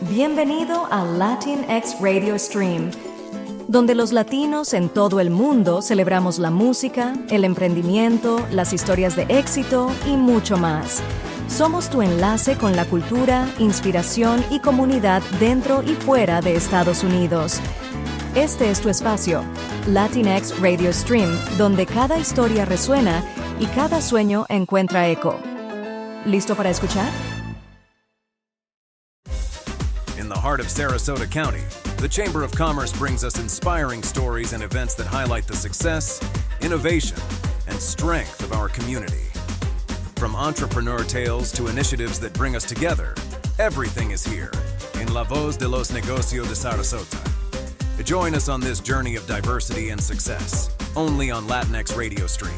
Bienvenido a Latinx Radio Stream, donde los latinos en todo el mundo celebramos la música, el emprendimiento, las historias de éxito y mucho más. Somos tu enlace con la cultura, inspiración y comunidad dentro y fuera de Estados Unidos. Este es tu espacio, Latinx Radio Stream, donde cada historia resuena y cada sueño encuentra eco. ¿Listo para escuchar? In the heart of Sarasota County, the Chamber of Commerce brings us inspiring stories and events that highlight the success, innovation, and strength of our community. From entrepreneur tales to initiatives that bring us together, everything is here in La Voz de los Negocios de Sarasota. Join us on this journey of diversity and success, only on Latinx Radio Stream.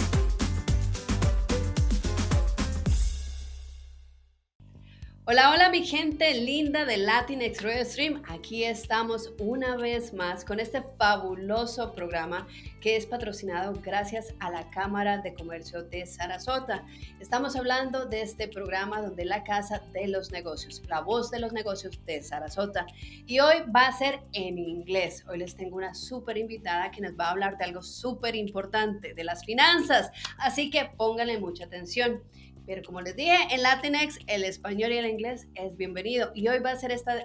Hola, hola mi gente linda de Latinx Radio Stream. Aquí estamos una vez más con este fabuloso programa que es patrocinado gracias a la Cámara de Comercio de Sarasota. Estamos hablando de este programa donde la Casa de los Negocios, la voz de los negocios de Sarasota. Y hoy va a ser en inglés. Hoy les tengo una súper invitada que nos va a hablar de algo súper importante, de las finanzas. Así que pónganle mucha atención. Pero como les dije, en Latinx el español y el inglés es bienvenido. Y hoy va a ser esta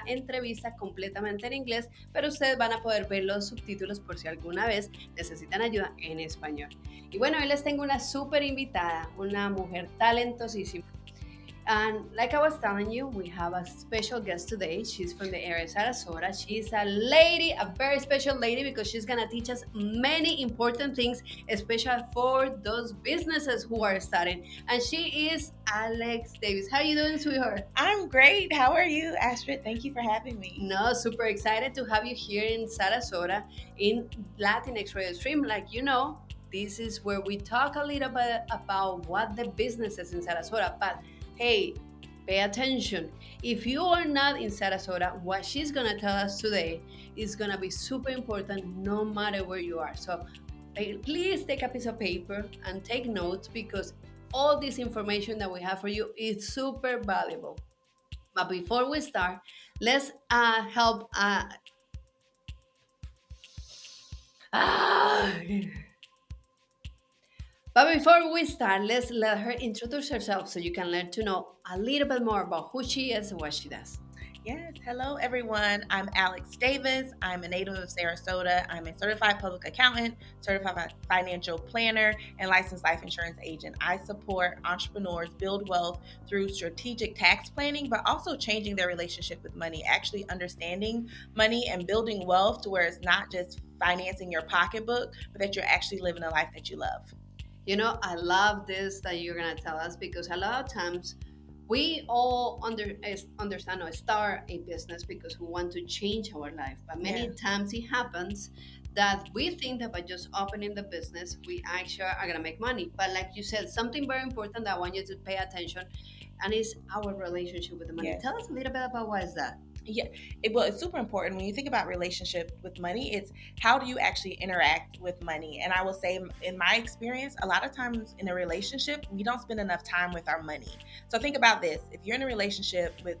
entrevista completamente en inglés, pero ustedes van a poder ver los subtítulos por si alguna vez necesitan ayuda en español. Y bueno, hoy les tengo una súper invitada, una mujer talentosísima. And like I was telling you, we have a special guest today. She's from the area of Sarasota. She's a lady, a very special lady, because she's going to teach us many important things, especially for those businesses who are starting. And she is Alex Davis. How are you doing, sweetheart? I'm great. How are you, Astrid? Thank you for having me. No, super excited to have you here in Sarasota in Latinx Radio Stream. Like you know, this is where we talk a little bit about what the businesses in Sarasota, but hey, pay attention. If you are not in Sarasota, what she's going to tell us today is going to be super important no matter where you are. So please take a piece of paper and take notes, because all this information that we have for you is super valuable. But before we start, let's help... But before we start, let's let her introduce herself so you can learn to know a little bit more about who she is and what she does. Yes. Hello, everyone. I'm Alex Davis. I'm a native of Sarasota. I'm a certified public accountant, certified financial planner, and licensed life insurance agent. I support entrepreneurs build wealth through strategic tax planning, but also changing their relationship with money, actually understanding money and building wealth to where it's not just financing your pocketbook, but that you're actually living a life that you love. You know, I love this that you're going to tell us, because a lot of times we all understand or start a business because we want to change our life. But many times it happens that we think that by just opening the business, we actually are going to make money. But like you said, something very important that I want you to pay attention, and is our relationship with the money. Yes. Tell us a little bit about what is that. Yeah, it's super important. When you think about relationship with money, it's how do you actually interact with money? And I will say, in my experience, a lot of times in a relationship, we don't spend enough time with our money. So think about this. If you're in a relationship with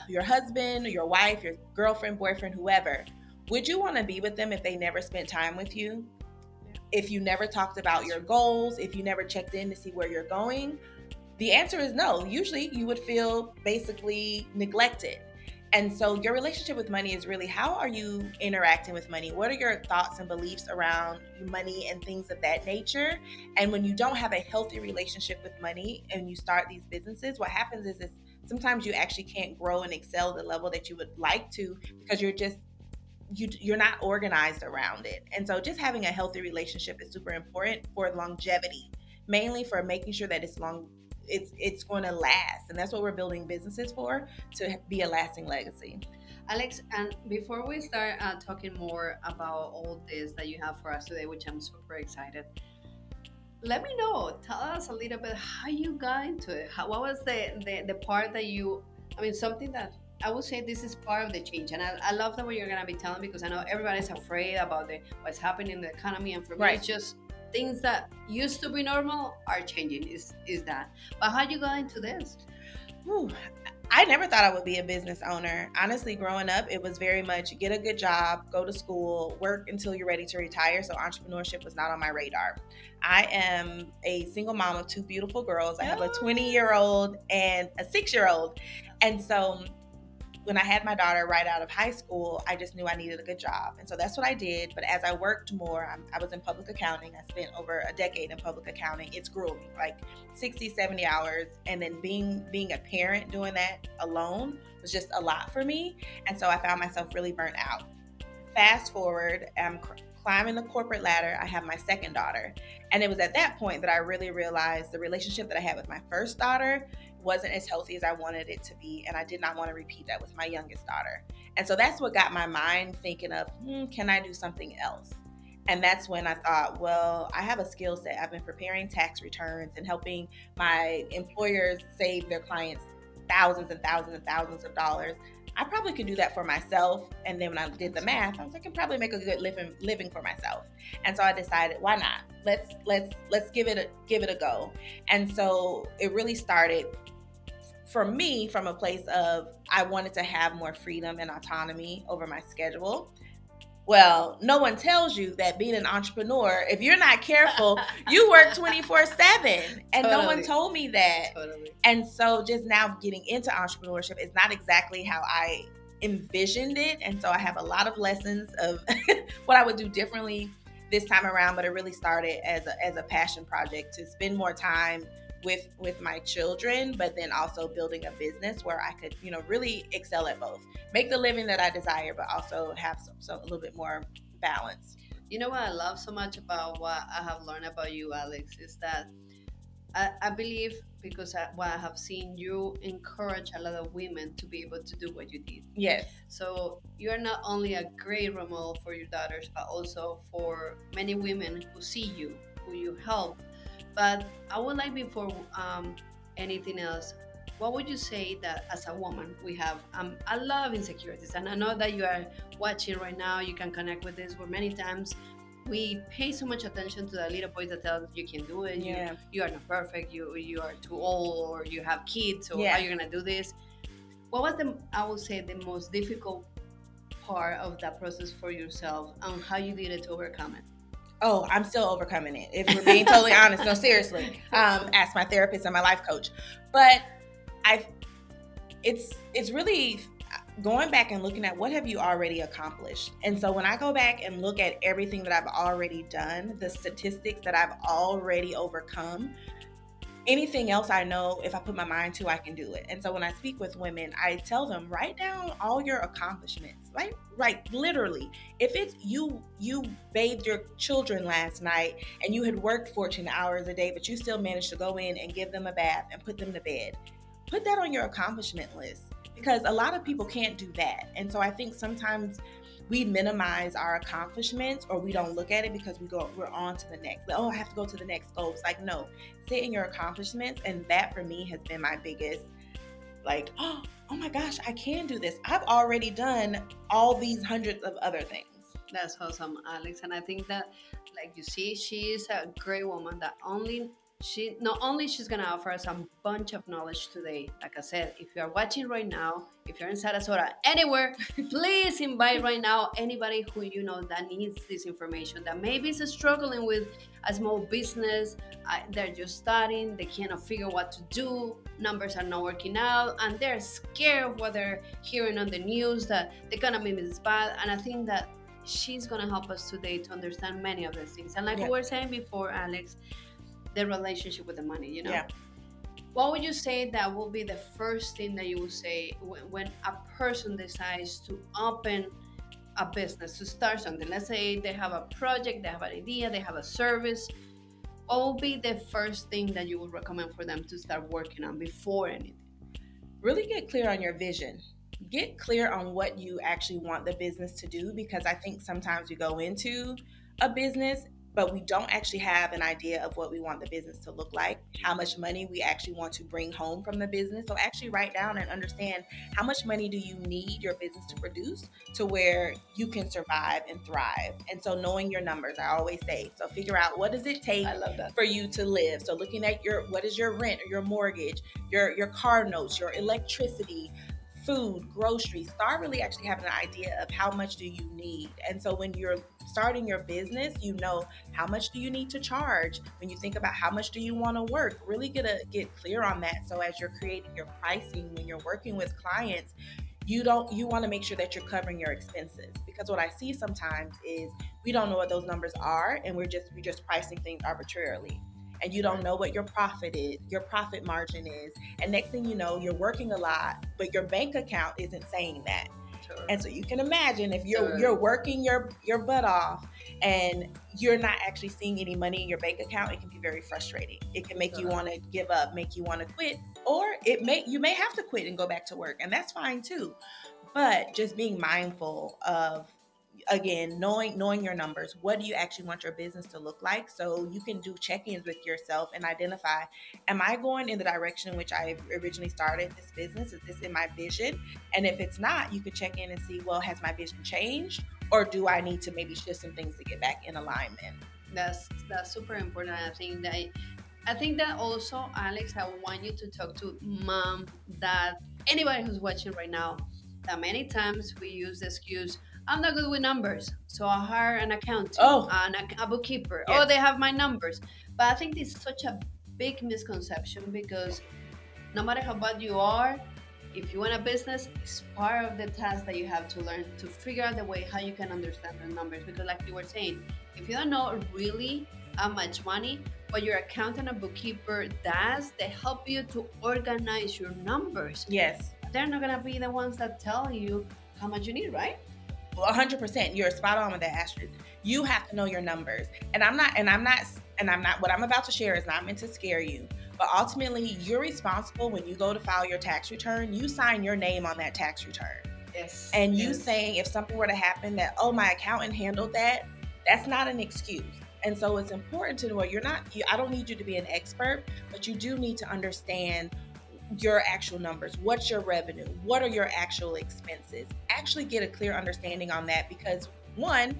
your husband, or your wife, your girlfriend, boyfriend, whoever, would you want to be with them if they never spent time with you? If you never talked about your goals, if you never checked in to see where you're going? The answer is no. Usually you would feel basically neglected. And so your relationship with money is really, how are you interacting with money? What are your thoughts and beliefs around money and things of that nature? And when you don't have a healthy relationship with money and you start these businesses, what happens is sometimes you actually can't grow and excel at the level that you would like to, because you're not organized around it. And so just having a healthy relationship is super important for longevity, mainly for making sure that it's going to last. And that's what we're building businesses for, to be a lasting legacy. Alex, and before we start talking more about all this that you have for us today, which I'm super excited, let me know, tell us a little bit how you got into it. What was the part that something that I would say this is part of the change. And I love that what you're going to be telling, because I know everybody's afraid about what's happening in the economy. And for me, it's just things that used to be normal are changing, is that. But how you got into this? I never thought I would be a business owner. Honestly, growing up, it was very much get a good job, go to school, work until you're ready to retire. So entrepreneurship was not on my radar. I am a single mom of two beautiful girls. I have a 20-year-old and a 6-year-old. And so when I had my daughter right out of high school, I just knew I needed a good job. And so that's what I did. But as I worked more, I was in public accounting. I spent over a decade in public accounting. It's grueling, like 60, 70 hours. And then being a parent doing that alone was just a lot for me. And so I found myself really burnt out. Fast forward, I'm climbing the corporate ladder. I have my second daughter. And it was at that point that I really realized the relationship that I had with my first daughter wasn't as healthy as I wanted it to be. And I did not want to repeat that with my youngest daughter. And so that's what got my mind thinking of, can I do something else? And that's when I thought, well, I have a skill set. I've been preparing tax returns and helping my employers save their clients thousands and thousands and thousands of dollars. I probably could do that for myself. And then when I did the math, I was like, I can probably make a good living for myself. And so I decided, why not? Let's give it a go. And so it really started for me from a place of I wanted to have more freedom and autonomy over my schedule. Well, no one tells you that being an entrepreneur, if you're not careful, you work 24/7. And no one told me that. Totally. And so just now getting into entrepreneurship is not exactly how I envisioned it. And so I have a lot of lessons of what I would do differently this time around, but it really started as a passion project to spend more time with my children, but then also building a business where I could, really excel at both, make the living that I desire, but also have some a little bit more balance. You know what I love so much about what I have learned about you, Alex, is that I believe because what I have seen, you encourage a lot of women to be able to do what you did. Yes. So you're not only a great role model for your daughters, but also for many women who see you, who you help. But I would like, before anything else, what would you say that as a woman we have a lot of insecurities? And I know that you are watching right now, you can connect with this, where many times we pay so much attention to the little boys that tell us you can do it, you are not perfect, you are too old, or you have kids, so how are you going to do this? What was I would say, the most difficult part of that process for yourself, and how you did it to overcome it? Oh, I'm still overcoming it. If we're being totally honest, no, seriously. Ask my therapist and my life coach. But it's really going back and looking at what have you already accomplished. And so when I go back and look at everything that I've already done, the statistics that I've already overcome, anything else I know, if I put my mind to, I can do it. And so when I speak with women, I tell them, write down all your accomplishments, right? Literally, if it's you bathed your children last night and you had worked 14 hours a day, but you still managed to go in and give them a bath and put them to bed, put that on your accomplishment list, because a lot of people can't do that. And so I think sometimes we minimize our accomplishments, or we don't look at it because we're on to the next. Oh, I have to go to the next goal. It's like, no, sit in your accomplishments. And that for me has been my biggest, oh my gosh, I can do this. I've already done all these hundreds of other things. That's awesome, Alex. And I think that, like you see, she is a great woman that not only she's gonna offer us a bunch of knowledge today. Like I said, if you are watching right now, if you're in Sarasota, anywhere, please invite right now anybody who you know that needs this information, that maybe is struggling with a small business, they're just starting, they cannot figure what to do, numbers are not working out, and they're scared of what they're hearing on the news, that the economy is bad. And I think that she's gonna help us today to understand many of these things. And like we were saying before, Alex, the relationship with the money, What would you say that will be the first thing that you would say when a person decides to open a business, to start something? Let's say they have a project, they have an idea, they have a service. What will be the first thing that you would recommend for them to start working on before anything? Really get clear on your vision. Get clear on what you actually want the business to do, because I think sometimes we go into a business but we don't actually have an idea of what we want the business to look like, how much money we actually want to bring home from the business. So actually write down and understand how much money do you need your business to produce to where you can survive and thrive. And so knowing your numbers, I always say, so figure out what does it take I love that. for you to live. So looking at what is your rent or your mortgage, your car notes, your electricity, food, groceries. Start really actually having an idea of how much do you need. And so when you're starting your business, you know how much do you need to charge. When you think about how much do you want to work, really get clear on that. So as you're creating your pricing, when you're working with clients, you want to make sure that you're covering your expenses, because what I see sometimes is we don't know what those numbers are, and we're just pricing things arbitrarily, and you don't know what your profit margin is, and next thing you know, you're working a lot, but your bank account isn't saying that. Sure. And so you can imagine if you're working your butt off and you're not actually seeing any money in your bank account, it can be very frustrating. It can make you want to give up, make you want to quit, or you may have to quit and go back to work, and that's fine too. But just being mindful of, again, knowing your numbers. What do you actually want your business to look like? So you can do check-ins with yourself and identify, am I going in the direction in which I originally started this business? Is this in my vision? And if it's not, you could check in and see, well, has my vision changed? Or do I need to maybe shift some things to get back in alignment? That's super important. I think that also, Alex, I want you to talk to mom, dad, anybody who's watching right now, that many times we use the excuse, I'm not good with numbers, so I hire an accountant, and a bookkeeper. Yes. Oh, they have my numbers. But I think this is such a big misconception, because no matter how bad you are, if you want a business, it's part of the task that you have to learn to figure out the way how you can understand the numbers. Because like you were saying, if you don't know really how much money, what your accountant and bookkeeper does, they help you to organize your numbers. Yes. They're not gonna be the ones that tell you how much you need, right? 100%. You're spot on with that, Astrid. You have to know your numbers. And I'm not, what I'm about to share is not meant to scare you, but ultimately you're responsible. When you go to file your tax return, you sign your name on that tax return. Yes. And you saying, if something were to happen that, oh, my accountant handled that, that's not an excuse. And so it's important to know I don't need you to be an expert, but you do need to understand your actual numbers. What's your revenue? What are your actual expenses? Actually get a clear understanding on that, because one,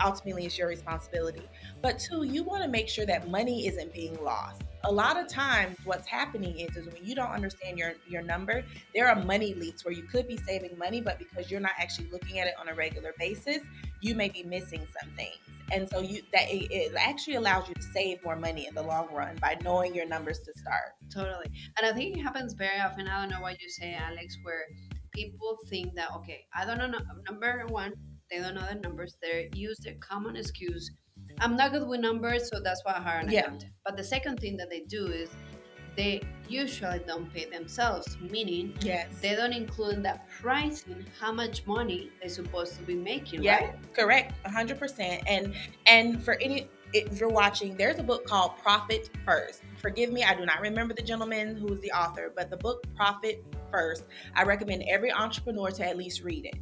ultimately it's your responsibility, but two, you want to make sure that money isn't being lost. A lot of times what's happening is when you don't understand your number, there are money leaks where you could be saving money, but because you're not actually looking at it on a regular basis, you may be missing some things. And so it actually allows you to save more money in the long run by knowing your numbers to start. Totally. And I think it happens very often. I don't know what you say, Alex, where people think that, okay, I don't know, number one, they don't know the numbers. They use the common excuse, I'm not good with numbers, so that's why I hire an accountant. But the second thing that they do is they usually don't pay themselves, meaning they don't include in that pricing how much money they're supposed to be making, right? Correct, 100%. And if you're watching, there's a book called Profit First. Forgive me, I do not remember the gentleman who was the author, but the book Profit First, I recommend every entrepreneur to at least read it.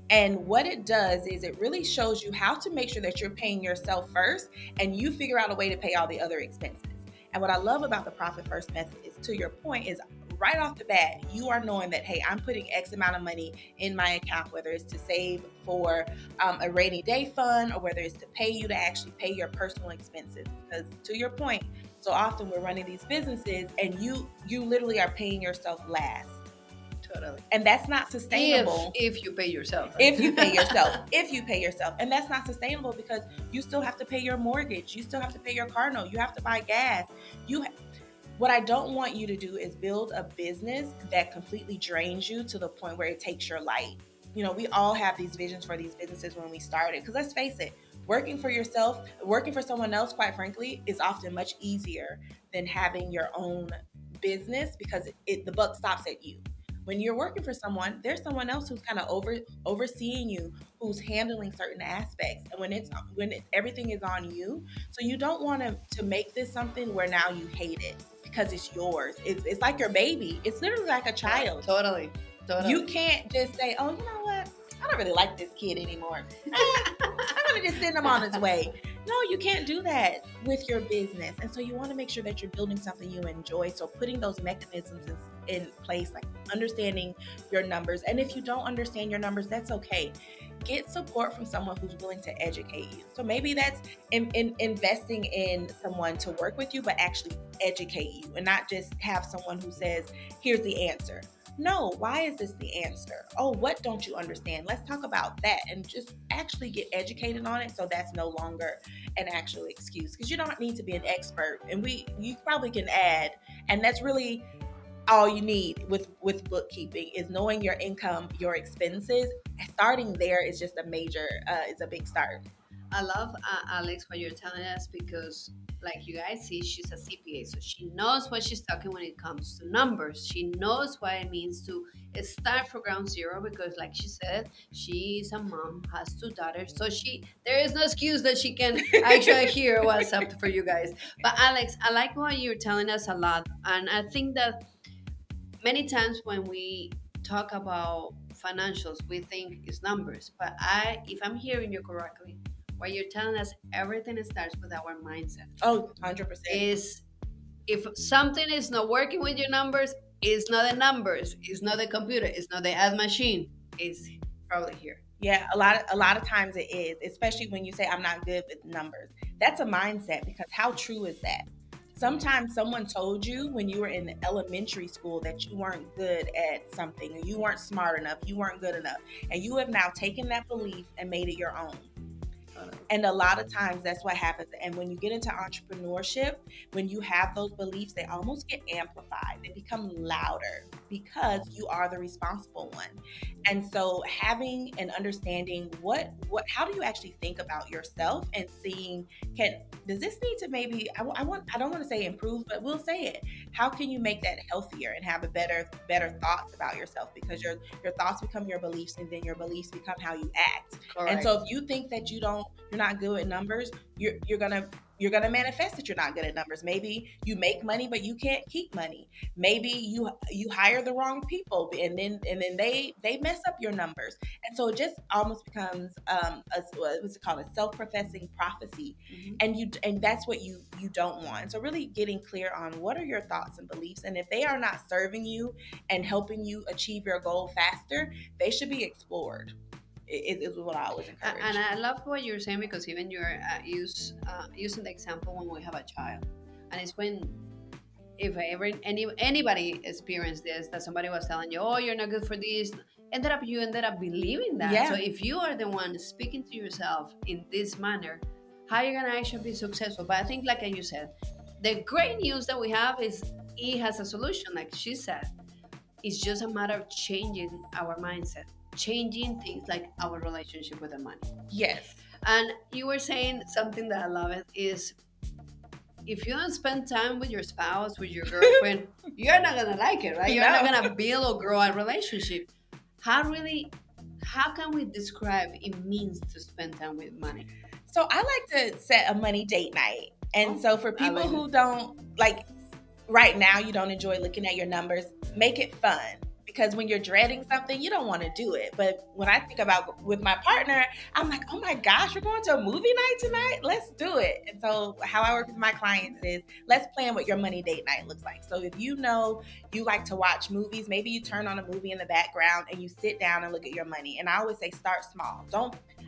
And what it does is it really shows you how to make sure that you're paying yourself first, and you figure out a way to pay all the other expenses. And what I love about the Profit First method is, to your point, is right off the bat, you are knowing that, hey, I'm putting X amount of money in my account, whether it's to save for a rainy day fund, or whether it's to pay you to actually pay your personal expenses. Because to your point, so often we're running these businesses and you literally are paying yourself last. Totally. And that's not sustainable. If you pay yourself. Right? If you pay yourself. And that's not sustainable, because you still have to pay your mortgage. You still have to pay your car note. You have to buy gas. What I don't want you to do is build a business that completely drains you to the point where it takes your life. You know, we all have these visions for these businesses when we started, because let's face it, working for someone else, quite frankly, is often much easier than having your own business, because the buck stops at you. When you're working for someone, there's someone else who's kind of overseeing you, who's handling certain aspects. And when everything is on you, so you don't want to make this something where now you hate it because it's yours. It's like your baby. It's literally like a child. Totally. You can't just say, oh, you know what? I don't really like this kid anymore. I'm going to just send him on his way. No, you can't do that with your business. And so you want to make sure that you're building something you enjoy. So putting those mechanisms in place, like understanding your numbers. And if you don't understand your numbers, that's okay. Get support from someone who's willing to educate you. So maybe that's investing in someone to work with you, but actually educate you and not just have someone who says, here's the answer. No, why is this the answer? Oh, what don't you understand? Let's talk about that and just actually get educated on it, so that's no longer an actual excuse, because you don't need to be an expert, and you probably can add, and that's really all you need with bookkeeping is knowing your income, your expenses. Starting there is just a big start. I love Alex what you're telling us, because like you guys see, she's a CPA, so she knows what she's talking when it comes to numbers. She knows what it means to start from ground zero, because like she said, she's a mom, has 2 daughters, so there is no excuse that she can actually hear what's up for you guys. But Alex, I like what you're telling us a lot, and I think that many times when we talk about financials, we think it's numbers. But if I'm hearing you correctly, what you're telling us, everything starts with our mindset. Oh, 100%. Is if something is not working with your numbers, it's not the numbers, it's not the computer, it's not the ad machine, it's probably here. Yeah, a lot of times it is, especially when you say I'm not good with numbers. That's a mindset, because how true is that? Sometimes someone told you when you were in elementary school that you weren't good at something, or you weren't smart enough, you weren't good enough, and you have now taken that belief and made it your own. And a lot of times that's what happens. And when you get into entrepreneurship, when you have those beliefs, they almost get amplified. They become louder because you are the responsible one. And so having and understanding how do you actually think about yourself, and seeing, does this need to maybe, I don't want to say improve, but we'll say it. How can you make that healthier and have a better thoughts about yourself? Because your thoughts become your beliefs, and then your beliefs become how you act. Correct. And so if you think that you're not good at numbers, you're gonna manifest that you're not good at numbers. Maybe you make money, but you can't keep money. Maybe you hire the wrong people, and then they mess up your numbers. And so it just almost becomes what's it called, a self-professing prophecy. Mm-hmm. And that's what you don't want. So really getting clear on what are your thoughts and beliefs, and if they are not serving you and helping you achieve your goal faster, they should be explored. Is what I always encourage. And I love what you're saying, because even you're using the example when we have a child, and it's when, if ever anybody experienced this, that somebody was telling you, oh, you're not good for this, you ended up believing that. Yeah. So if you are the one speaking to yourself in this manner, how are you gonna actually be successful? But I think, like you said, the great news that we have is it has a solution. Like she said, it's just a matter of changing our mindset, changing things like our relationship with the money. Yes. And you were saying something that I love, it is, if you don't spend time with your spouse, with your girlfriend, you're not gonna like it, right? You're not gonna build or grow a relationship. How can we describe it means to spend time with money? So I like to set a money date night. And so for people who don't, like, right now you don't enjoy looking at your numbers, make it fun. Because when you're dreading something, you don't want to do it. But when I think about with my partner, I'm like, oh my gosh, we're going to a movie night tonight? Let's do it. And so how I work with my clients is, let's plan what your money date night looks like. So if you know you like to watch movies, maybe you turn on a movie in the background and you sit down and look at your money. And I always say, start small.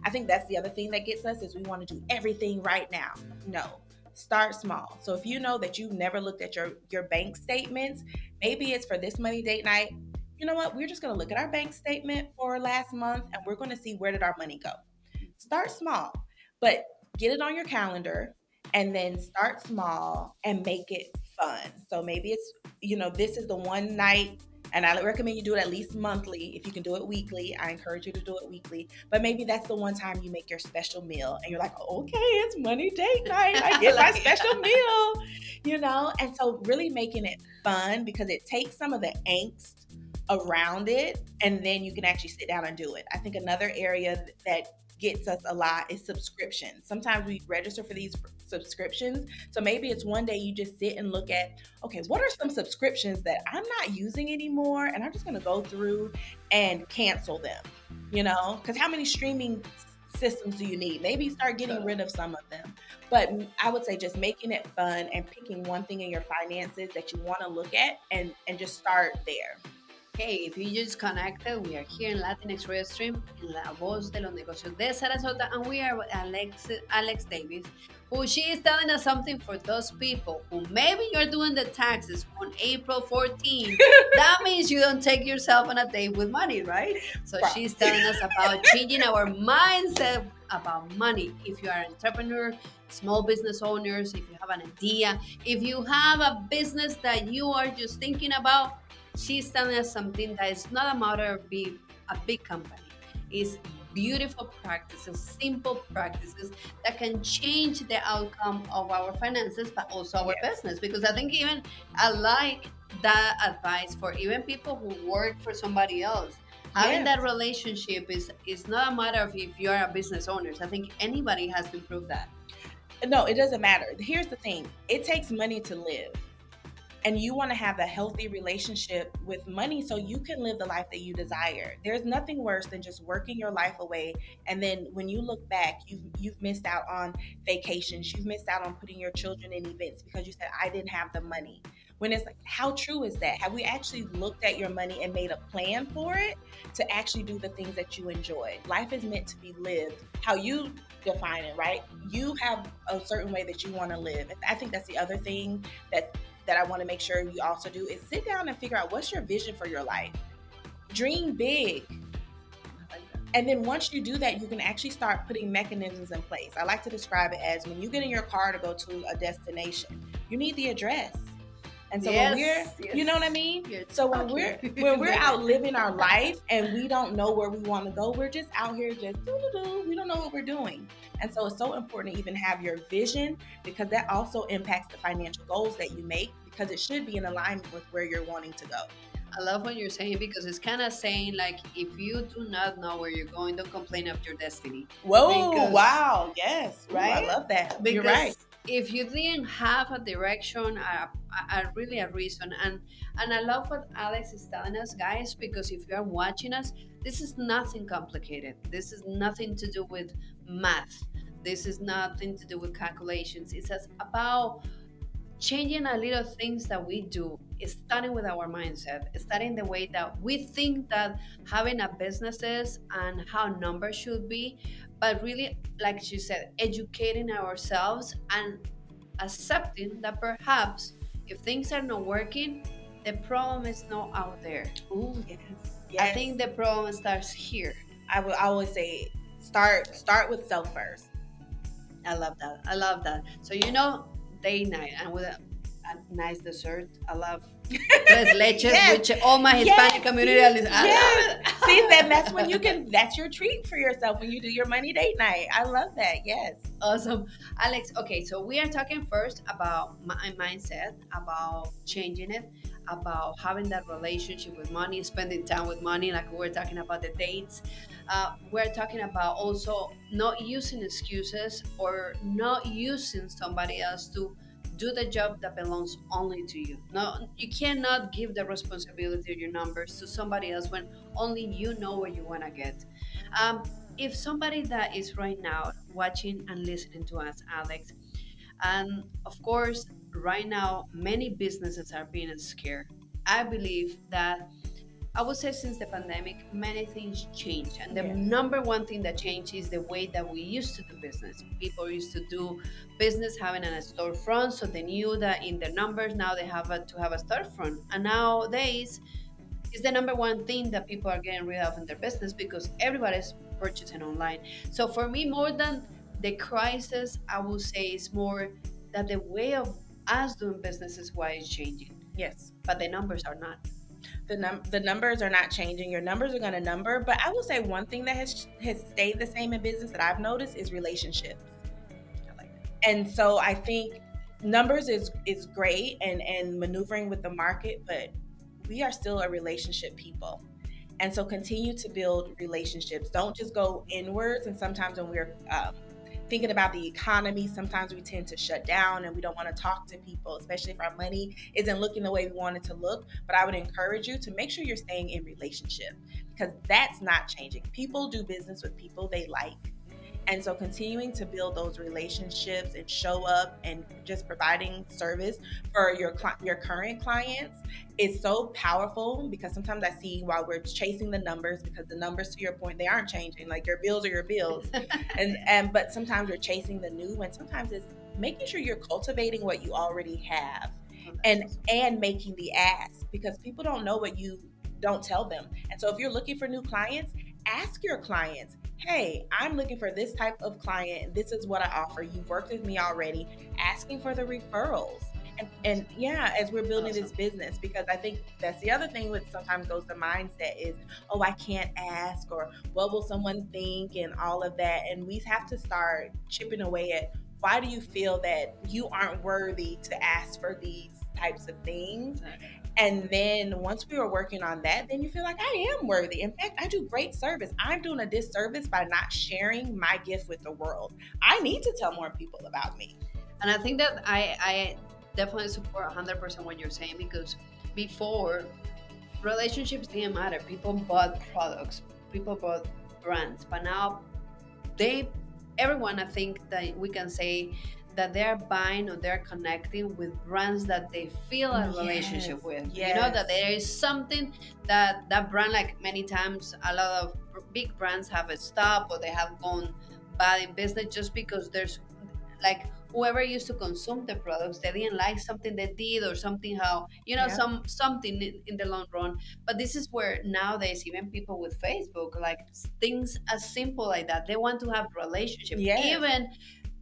I think that's the other thing that gets us, is we want to do everything right now. No. Start small. So if you know that you've never looked at your bank statements, maybe it's for this money date night. You know what? We're just going to look at our bank statement for last month, and we're going to see, where did our money go? Start small, but get it on your calendar, and then start small and make it fun. So maybe it's, this is the one night, and I recommend you do it at least monthly. If you can do it weekly, I encourage you to do it weekly. But maybe that's the one time you make your special meal, and you're like, okay, it's money date night. I get my special meal, And so really making it fun, because it takes some of the angst around it, and then you can actually sit down and do it. I think another area that gets us a lot is subscriptions. Sometimes we register for these subscriptions. So maybe it's one day you just sit and look at, okay, what are some subscriptions that I'm not using anymore, and I'm just going to go through and cancel them, because how many streaming systems do you need? Maybe start getting rid of some of them. But I would say just making it fun and picking one thing in your finances that you want to look at and just start there. Hey, if you just connected, we are here in Latinx Radio Stream, in La Voz de los Negocios de Sarasota, and we are with Alex Davis, who she is telling us something for those people who maybe you're doing the taxes on April 14th. That means you don't take yourself on a date with money, right? So Right. she's telling us about changing our mindset about money. If you are an entrepreneur, small business owners, if you have an idea, if you have a business that you are just thinking about, she's telling us something that is not a matter of being a big company. It's beautiful practices, simple practices that can change the outcome of our finances, but also our business. Because I think even I like that advice for even people who work for somebody else. Having that relationship is not a matter of if you're a business owner. I think anybody has to prove that. No, it doesn't matter. Here's the thing. It takes money to live. And you want to have a healthy relationship with money so you can live the life that you desire. There's nothing worse than just working your life away. And then when you look back, you've missed out on vacations. You've missed out on putting your children in events because you said, I didn't have the money. When it's like, how true is that? Have we actually looked at your money and made a plan for it to actually do the things that you enjoy? Life is meant to be lived how you define it, right? You have a certain way that you want to live. And I think that's the other thing that I want to make sure you also do is sit down and figure out what's your vision for your life. Dream big. And then once you do that, you can actually start putting mechanisms in place. I like to describe it as when you get in your car to go to a destination, you need the address. And so when we're, you know what I mean? So when we're out living our life and we don't know where we want to go, we're just out here just we don't know what we're doing. And so it's so important to even have your vision because that also impacts the financial goals that you make because it should be in alignment with where you're wanting to go. I love what you're saying because it's kind of saying like if you do not know where you're going, don't complain of your destiny. Whoa, wow, yes, right. Ooh, I love that. Because you're right. If you didn't have a direction, really a reason, and I love what Alex is telling us, guys, because if you are watching us, this is nothing complicated. This is nothing to do with math. This is nothing to do with calculations. It's just about changing a little things that we do, starting with our mindset, starting the way that we think that having a business is and how numbers should be, but really, like she said, educating ourselves and accepting that perhaps if things are not working, the problem is not out there. Ooh, yes. I think the problem starts here. I would always say start with self first. I love that. So date night and with a nice dessert. I love tres leches, which all my Hispanic community love it. See, that's when that's your treat for yourself when you do your money date night. I love that. Yes. Awesome. Alex, okay, so we are talking first about my mindset, about changing it, about having that relationship with money, spending time with money, like we were talking about the dates. We're talking about also not using excuses or not using somebody else to do the job that belongs only to you. No, you cannot give the responsibility of your numbers to somebody else when only you know where you want to get. If somebody that is right now watching and listening to us, Alex, and of course, right now, many businesses are being scared. I believe that I would say since the pandemic, many things changed. And the number one thing that changed is the way that we used to do business. People used to do business having a storefront, so they knew that in their numbers, now they have to have a storefront. And nowadays, it's the number one thing that people are getting rid of in their business because everybody's purchasing online. So for me, more than the crisis, I would say it's more that the way of us doing business is why it's changing. Yes. But the numbers are not. The numbers are not changing. Your numbers are going to number. But I will say one thing that has stayed the same in business that I've noticed is relationships. I like that. And so I think numbers is great and maneuvering with the market, but we are still a relationship people. And so continue to build relationships. Don't just go inwards. And sometimes when we're thinking about the economy, sometimes we tend to shut down and we don't want to talk to people, especially if our money isn't looking the way we want it to look. But I would encourage you to make sure you're staying in relationship because that's not changing. People do business with people they like. And so continuing to build those relationships and show up and just providing service for your current clients is so powerful, because sometimes I see while we're chasing the numbers, because the numbers, to your point, they aren't changing. Like, your bills are your bills. But sometimes we're chasing the new, and sometimes it's making sure you're cultivating what you already have, and making the ask, because people don't know what you don't tell them. And so if you're looking for new clients, ask your clients, hey, I'm looking for this type of client. This is what I offer. You've worked with me already. Asking for the referrals. And yeah, as we're building this business, because I think that's the other thing with sometimes goes the mindset is, oh, I can't ask, or what will someone think, and all of that. And we have to start chipping away at, why do you feel that you aren't worthy to ask for these types of things? And then once we were working on that, then you feel like, I am worthy. In fact, I do great service. I'm doing a disservice by not sharing my gift with the world. I need to tell more people about me. And I think that I definitely support 100% what you're saying, because before, relationships didn't matter. People bought products, people bought brands, but now everyone, I think that we can say that they're buying or they're connecting with brands that they feel a relationship with. Yes. You know, that there is something that brand, like many times, a lot of big brands have stopped or they have gone bad in business just because there's, like, whoever used to consume the products, they didn't like something they did, or something how, you know, something in the long run. But this is where nowadays, even people with Facebook, like things as simple like that, they want to have relationship, even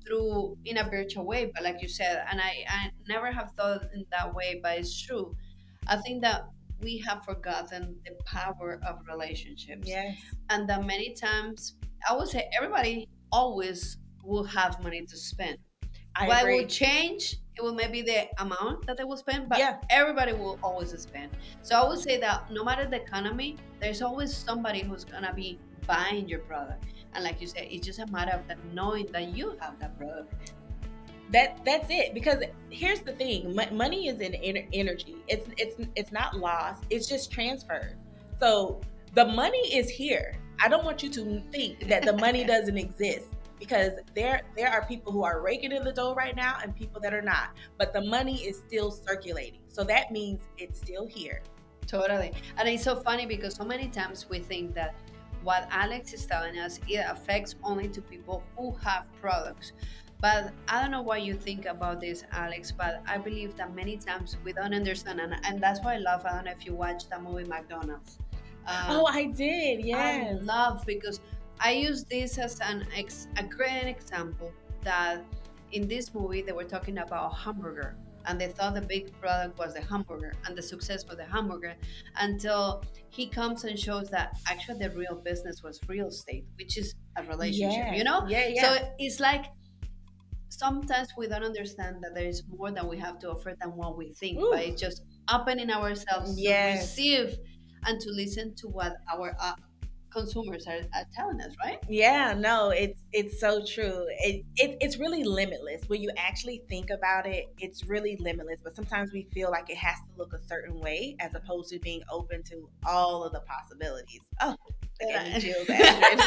through in a virtual way. But like you said, and I never have thought in that way, but it's true. I think that we have forgotten the power of relationships. And that many times, I would say everybody always will have money to spend. What will change, it will maybe the amount that they will spend, but everybody will always spend. So I would say that no matter the economy, there's always somebody who's gonna be buying your product. And like you said, it's just a matter of that knowing that you have that product. That's it. Because here's the thing: money is an energy. It's not lost. It's just transferred. So the money is here. I don't want you to think that the money doesn't exist, because there are people who are raking in the dough right now and people that are not. But the money is still circulating. So that means it's still here. Totally. And it's so funny because so many times we think that what Alex is telling us, it affects only to people who have products. But I don't know what you think about this, Alex, but I believe that many times we don't understand. And that's why I don't know if you watched the movie McDonald's. Oh, I did, yes. I love, because I use this as a great example that in this movie they were talking about hamburger, and they thought the big product was the hamburger and the success was the hamburger, until he comes and shows that actually the real business was real estate, which is a relationship, you know? So it's like sometimes we don't understand that there is more that we have to offer than what we think. But it's just opening ourselves to receive and to listen to what our consumers are telling us, right? Yeah, no, it's so true. It's really limitless when you actually think about it. It's really limitless, but sometimes we feel like it has to look a certain way as opposed to being open to all of the possibilities. Oh, again, chills, Astrid.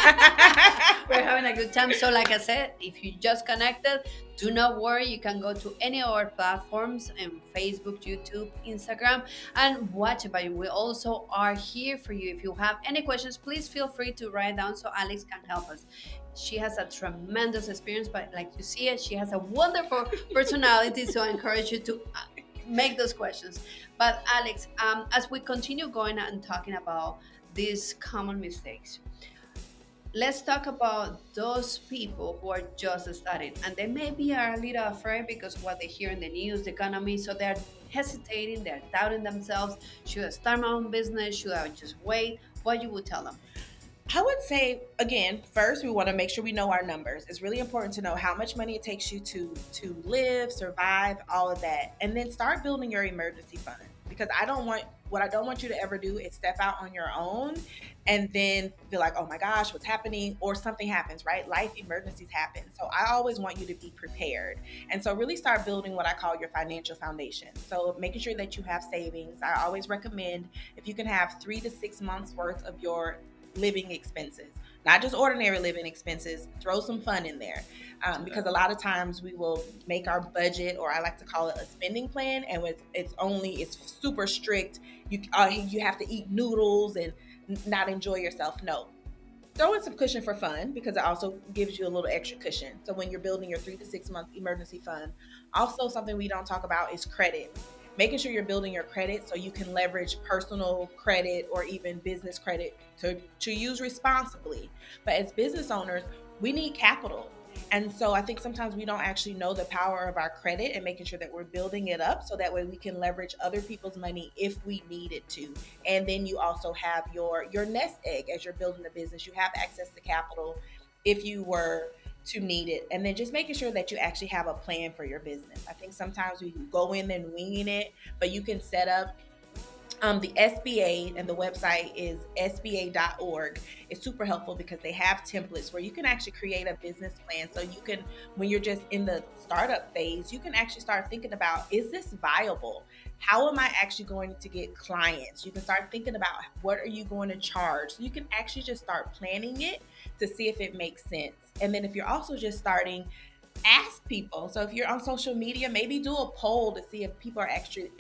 We're having a good time. So like I said, if you just connected, do not worry. You can go to any of our platforms, Facebook, YouTube, Instagram, and watch it. But we also are here for you. If you have any questions, please feel free to write down so Alex can help us. She has a tremendous experience, but like you see it, she has a wonderful personality. So I encourage you to make those questions. But Alex, as we continue going and talking about these common mistakes, let's talk about those people who are just starting, and they maybe are a little afraid because what they hear in the news, the economy, so they're hesitating, they're doubting themselves. Should I start my own business? Should I just wait? What you would tell them? I would say, again, first, we want to make sure we know our numbers. It's really important to know how much money it takes you to live, survive, all of that. And then start building your emergency fund. Because what I don't want you to ever do is step out on your own and then feel like, oh my gosh, what's happening? Or something happens, right? Life emergencies happen. So I always want you to be prepared. And so really start building what I call your financial foundation. So making sure that you have savings. I always recommend if you can have 3 to 6 months worth of your living expenses, not just ordinary living expenses. Throw some fun in there. Because a lot of times we will make our budget, or I like to call it a spending plan, and it's super strict. You have to eat noodles and not enjoy yourself. No, throw in some cushion for fun, because it also gives you a little extra cushion. So when you're building your 3 to 6 month emergency fund, also something we don't talk about is credit. Making sure you're building your credit so you can leverage personal credit or even business credit to use responsibly. But as business owners, we need capital. And so I think sometimes we don't actually know the power of our credit, and making sure that we're building it up so that way we can leverage other people's money if we needed to. And then you also have your nest egg as you're building a business. You have access to capital if you were to need it. And then just making sure that you actually have a plan for your business. I think sometimes we go in and winging it, but you can set up the SBA, and the website is sba.org. It's super helpful because they have templates where you can actually create a business plan. So you can, when you're just in the startup phase, you can actually start thinking about, is this viable? How am I actually going to get clients? You can start thinking about, what are you going to charge? So you can actually just start planning it to see if it makes sense. And then if you're also just starting, ask people. So if you're on social media, maybe do a poll to see if people are actually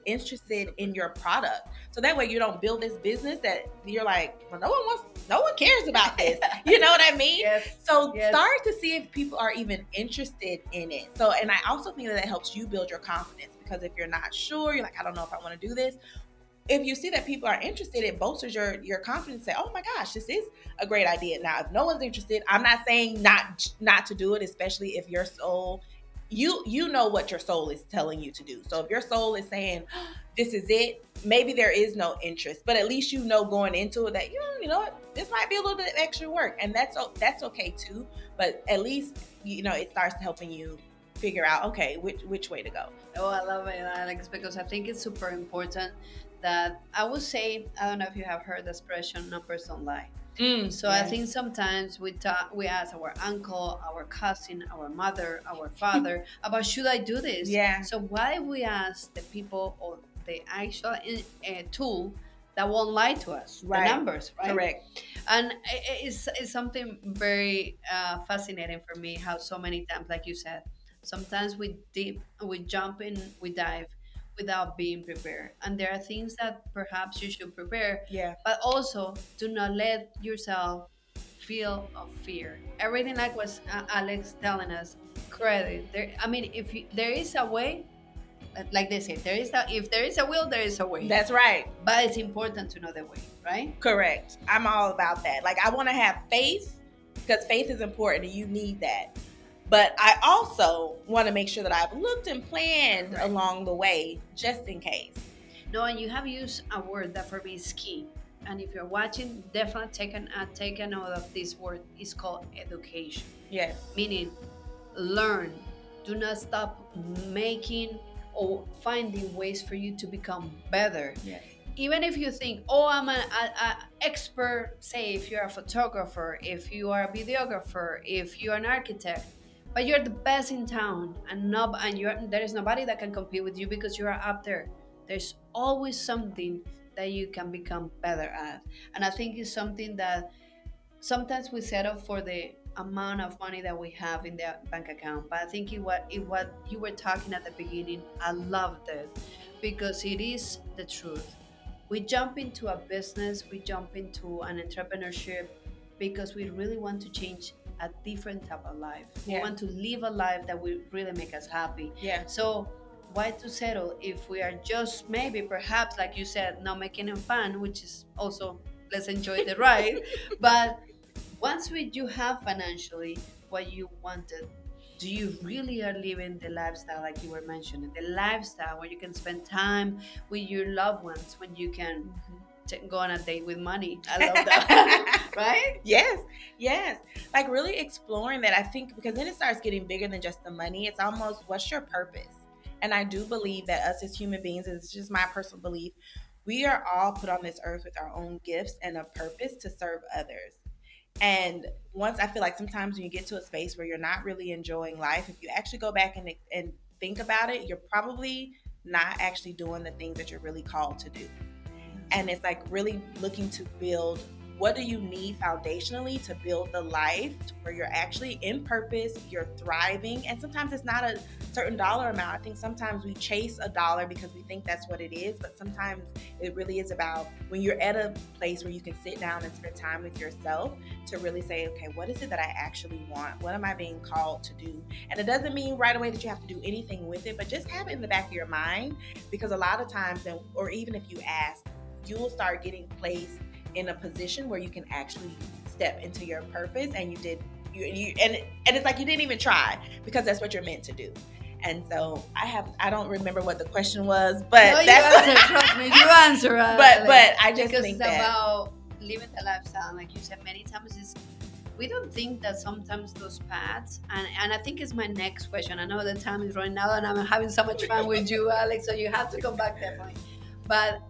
interested in your product. So that way you don't build this business that you're like, well, no one cares about this. You know what I mean? Yes. So Yes. start to see if people are even interested in it. So, and I also think that helps you build your confidence, because if you're not sure, you're like, I don't know if I want to do this. If you see that people are interested, it bolsters your confidence. Say, oh my gosh, this is a great idea. Now, if no one's interested, I'm not saying not to do it, especially if your soul, you know what your soul is telling you to do. So if your soul is saying, this is it, maybe there is no interest, but at least you know going into it that, you know what, this might be a little bit of extra work, and that's okay too. But at least, it starts helping you figure out, okay, which way to go. Oh, I love it, Alex, because I think it's super important that I would say, I don't know if you have heard the expression, numbers don't lie. So I think sometimes we ask our uncle, our cousin, our mother, our father about, should I do this? Yeah. So why we ask the people or the actual tool that won't lie to us, Right. the numbers, right? Correct. And it's something very fascinating for me, how so many times, like you said, sometimes we jump in, we dive without being prepared. And there are things that perhaps you should prepare, Yeah. but also do not let yourself feel of fear. Everything like was Alex telling us, credit. If there is a way, like they say, if there is a will, there is a way. That's right. But it's important to know the way, right? Correct. I'm all about that. Like, I want to have faith, because faith is important and you need that. But I also want to make sure that I've looked and planned along the way, just in case. No, and you have used a word that for me is key. And if you're watching, definitely take a note of this word. It's called education. Yes. Meaning, learn. Do not stop making or finding ways for you to become better. Yes. Even if you think, oh, I'm an expert, say if you're a photographer, if you are a videographer, if you're an architect, but you're the best in town, and there is nobody that can compete with you because you are up there. There's always something that you can become better at. And I think it's something that sometimes we settle for the amount of money that we have in the bank account. But I think what you were talking at the beginning, I loved it, because it is the truth. We jump into a business, we jump into an entrepreneurship because we really want to change a different type of life. Yeah. We want to live a life that will really make us happy. Yeah. So why to settle if we are just maybe perhaps, like you said, not making it fun, which is also, let's enjoy the ride. But once you have financially what you wanted, do you really are living the lifestyle like you were mentioning, the lifestyle where you can spend time with your loved ones, when you can go on a date with money? I love that. Right? Yes. Like, really exploring that, I think, because then it starts getting bigger than just the money. It's almost, what's your purpose? And I do believe that us as human beings, and it's just my personal belief, we are all put on this earth with our own gifts and a purpose to serve others. And once, I feel like sometimes when you get to a space where you're not really enjoying life, if you actually go back and think about it, you're probably not actually doing the things that you're really called to do. And it's like really looking to build what do you need foundationally to build the life where you're actually in purpose, you're thriving, and sometimes it's not a certain dollar amount. I think sometimes we chase a dollar because we think that's what it is, but sometimes it really is about when you're at a place where you can sit down and spend time with yourself to really say, okay, what is it that I actually want? What am I being called to do? And it doesn't mean right away that you have to do anything with it, but just have it in the back of your mind, because a lot of times, or even if you ask, you will start getting placed in a position where you can actually step into your purpose, and and it's like you didn't even try, because that's what you're meant to do. And so I don't remember what the question was, but no, trust me, you answer. But I just because think it's that about living the lifestyle, like you said many times. We don't think that sometimes those paths, and I think it's my next question. I know the time is running out, and I'm having so much fun with you, Alex. So you have to come back definitely. But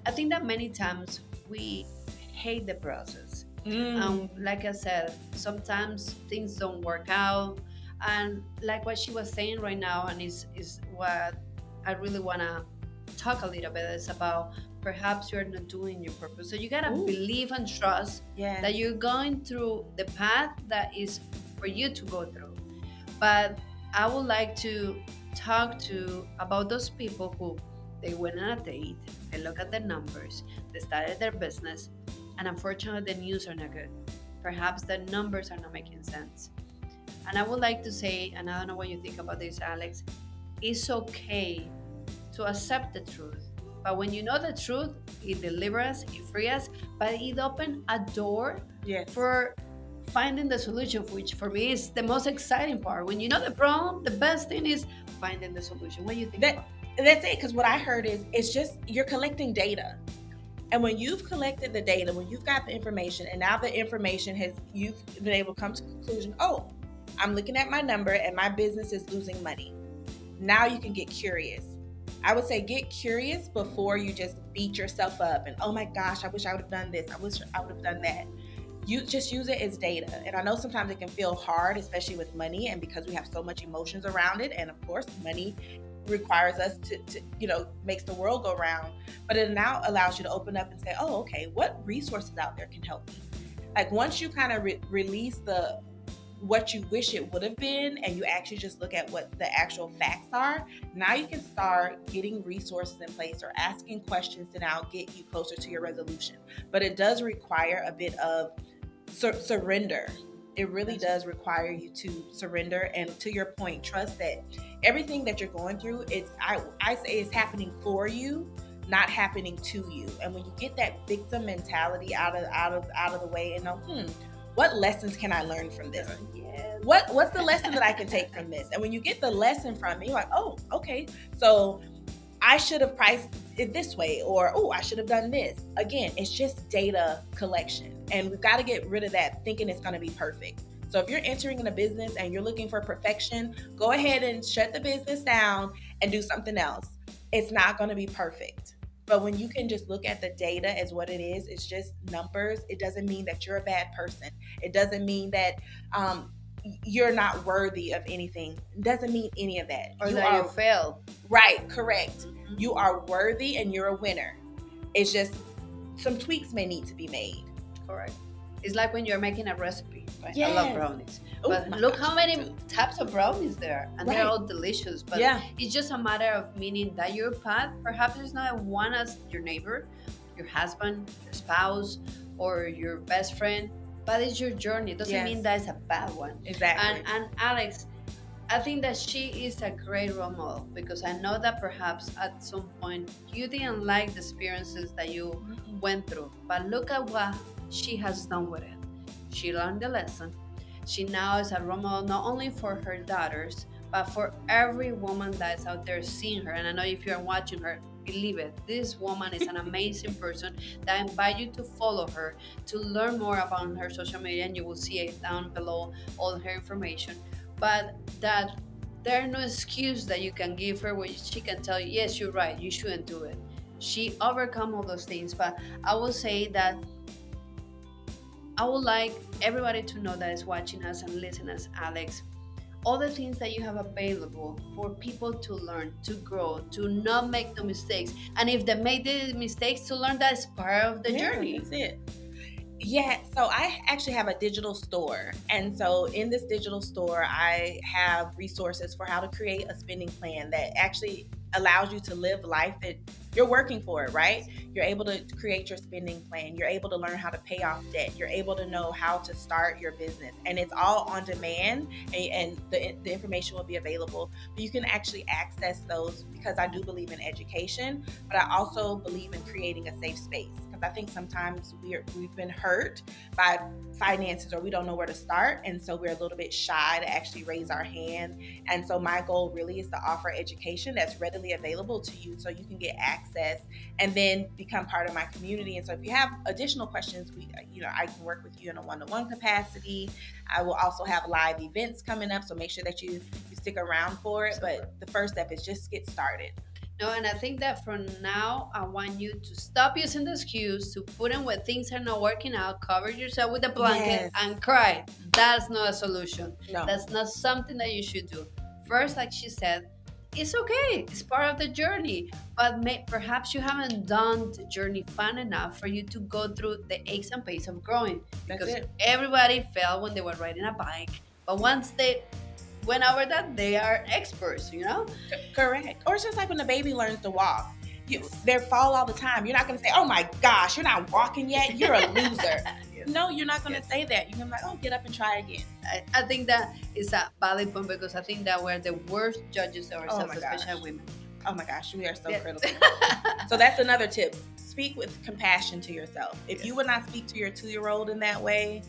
I think that many times we hate the process. Like I said, sometimes things don't work out, and like what she was saying right now, and is what I really want to talk a little bit is about. Perhaps you're not doing your purpose, so you gotta believe and trust that you're going through the path that is for you to go through. But I would like to talk to about those people who they went on a date, they look at the numbers, they started their business, and unfortunately the news are not good. Perhaps the numbers are not making sense. And I would like to say, and I don't know what you think about this, Alex, it's okay to accept the truth. But when you know the truth, it delivers, it frees us, but it opens a door for finding the solution, which for me is the most exciting part. When you know the problem, the best thing is finding the solution. What do you think about? That's it, because what I heard is it's just you're collecting data. And when you've collected the data, when you've got the information, and now the information you've been able to come to the conclusion, oh, I'm looking at my number and my business is losing money. Now you can get curious. I would say get curious before you just beat yourself up and, oh my gosh, I wish I would have done this. I wish I would have done that. You just use it as data. And I know sometimes it can feel hard, especially with money, and because we have so much emotions around it. And of course, money requires us to makes the world go round. But it now allows you to open up and say, oh, okay, what resources out there can help me? Like once you kind of release what you wish it would have been, and you actually just look at what the actual facts are, now you can start getting resources in place or asking questions to now get you closer to your resolution. But it does require a bit of surrender. It really does require you to surrender, and to your point, trust that everything that you're going through, I say it's happening for you, not happening to you. And when you get that victim mentality out of the way and know, what lessons can I learn from this? Yes. What's the lesson that I can take from this? And when you get the lesson from it, you're like, oh, okay, so I should have priced it this way, or oh, I should have done this. Again, it's just data collection, and we've got to get rid of that thinking it's going to be perfect. So if you're entering in a business and you're looking for perfection, go ahead and shut the business down and do something else. It's not going to be perfect. But when you can just look at the data as what it is, it's just numbers. It doesn't mean that you're a bad person. It doesn't mean that you're not worthy of anything. It doesn't mean any of that. Or that you fail. Right, correct. Mm-hmm. You are worthy and you're a winner. It's just some tweaks may need to be made. Correct. It's like when you're making a recipe, right? Yes. I love brownies. But look how many types of brownies there are, and they're all delicious. But it's just a matter of meaning that your path, perhaps it's not one as your neighbor, your husband, your spouse, or your best friend, but it's your journey. It doesn't mean that it's a bad one. Exactly. And Alex, I think that she is a great role model, because I know that perhaps at some point you didn't like the experiences that you went through, but look at what she has done with it. She learned the lesson. She now is a role model not only for her daughters, but for every woman that is out there seeing her. And I know if you're watching her, believe it, this woman is an amazing person that I invite you to follow her, to learn more about her social media, and you will see it down below, all her information. But that there are no excuse that you can give her where she can tell you, yes, you're right, you shouldn't do it. She overcome all those things. But I will say that I would like everybody to know that is watching us and listening us, Alex, all the things that you have available for people to learn, to grow, to not make the mistakes. And if they made the mistakes, to learn that is part of the journey. That's it. Yeah, so I actually have a digital store. And so in this digital store, I have resources for how to create a spending plan that actually allows you to live life that you're working for, right? You're able to create your spending plan. You're able to learn how to pay off debt. You're able to know how to start your business. And it's all on demand, and the information will be available. But you can actually access those because I do believe in education, but I also believe in creating a safe space. I think sometimes we've been hurt by finances, or we don't know where to start, and so we're a little bit shy to actually raise our hand. And so my goal really is to offer education that's readily available to you, so you can get access and then become part of my community. And so if you have additional questions, I can work with you in a one-to-one capacity. I will also have live events coming up, so make sure that you stick around for it. But the first step is just get started. No, and I think that from now, I want you to stop using the excuse to put in when things are not working out, cover yourself with a blanket and cry. That's not a solution. No. That's not something that you should do. First, like she said, it's okay. It's part of the journey. But perhaps you haven't done the journey fun enough for you to go through the aches and pains of growing. Because everybody fell when they were riding a bike. But once they went over that, they are experts, Correct. Or it's just like when the baby learns to walk. They fall all the time. You're not going to say, oh my gosh, you're not walking yet, you're a loser. No, you're not going to say that. You're going to be like, oh, get up and try again. I think that is a valid point, because I think that we're the worst judges of ourselves, especially women. Oh my gosh, we are so critical. So that's another tip. Speak with compassion to yourself. If you would not speak to your 2-year-old in that way,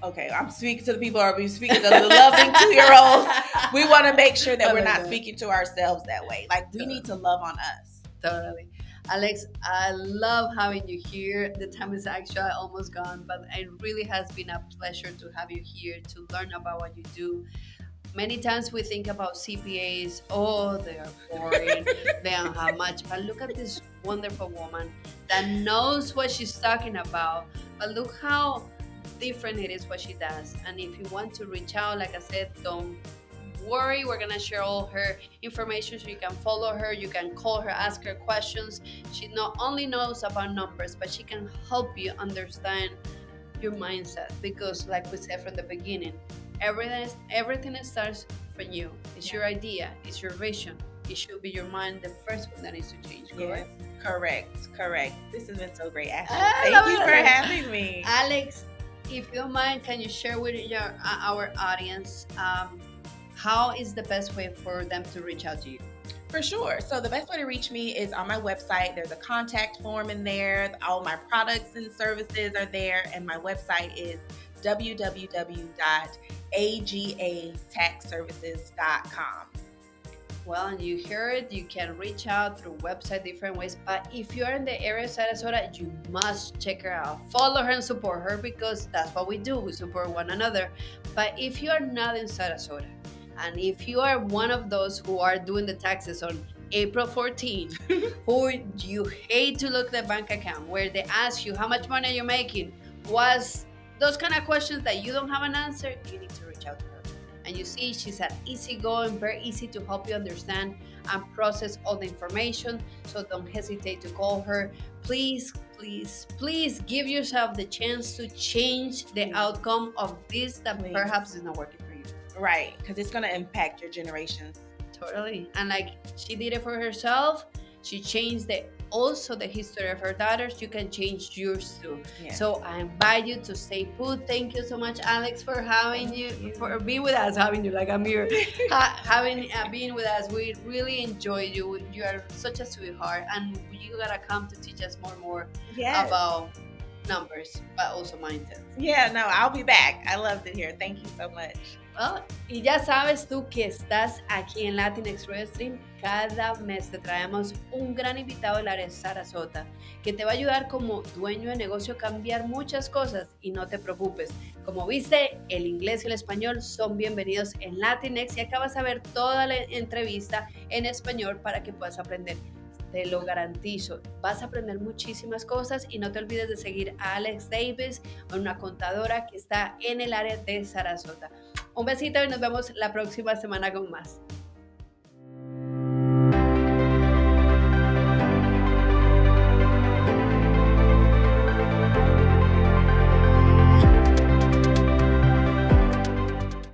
okay, I'm speaking to the people, or we speaking to the loving 2-year-olds. We want to make sure that we're not speaking to ourselves that way. Like, we need to love on us. Totally. Alex, I love having you here. The time is actually almost gone, but it really has been a pleasure to have you here to learn about what you do. Many times we think about CPAs, oh, they are boring, they don't have much. But look at this wonderful woman that knows what she's talking about. But look how different it is what she does. And if you want to reach out, like I said, don't worry, we're gonna share all her information so you can follow her, you can call her, ask her questions. She not only knows about numbers, but she can help you understand your mindset, because like we said from the beginning, everything starts from you. It's your idea, it's your vision. It should be your mind, the first one that needs to change, correct? Yes, correct. This has been so great, Ashley. Thank you for having me. Alex, if you don't mind, can you share with our audience how is the best way for them to reach out to you? For sure. So the best way to reach me is on my website. There's a contact form in there. All my products and services are there. And my website is www.agataxservices.com. Well, and you heard it, you can reach out through website different ways. But if you're in the area of Sarasota, you must check her out. Follow her and support her, because that's what we do. We support one another. But if you are not in Sarasota, and if you are one of those who are doing the taxes on April 14, who you hate to look at the bank account, where they ask you how much money you're making, was those kind of questions that you don't have an answer, you need to reach out to her. And you see, she's an easygoing, very easy to help you understand and process all the information. So don't hesitate to call her. Please, please, please give yourself the chance to change the outcome of this that perhaps is not working for you. Right, because it's going to impact your generations. Totally. And like she did it for herself, she changed also the history of her daughters. You can change yours too. Yeah. So I invite you to stay put. Thank you so much, Alex, for for being with us, having you like I'm here, being with us. We really enjoy you. You are such a sweetheart, and you gotta come to teach us more about numbers, but also mindset. Yeah, no, I'll be back. I loved it here. Thank you so much. Well, y ya sabes tú que estás aquí en Latinx Radio Stream. Cada mes te traemos un gran invitado del área de Sarasota que te va a ayudar como dueño de negocio a cambiar muchas cosas. Y no te preocupes, como viste, el inglés y el español son bienvenidos en Latinx, y acá vas a ver toda la entrevista en español para que puedas aprender. Te lo garantizo, vas a aprender muchísimas cosas, y no te olvides de seguir a Alex Davis, una contadora que está en el área de Sarasota. Un besito y nos vemos la próxima semana con más.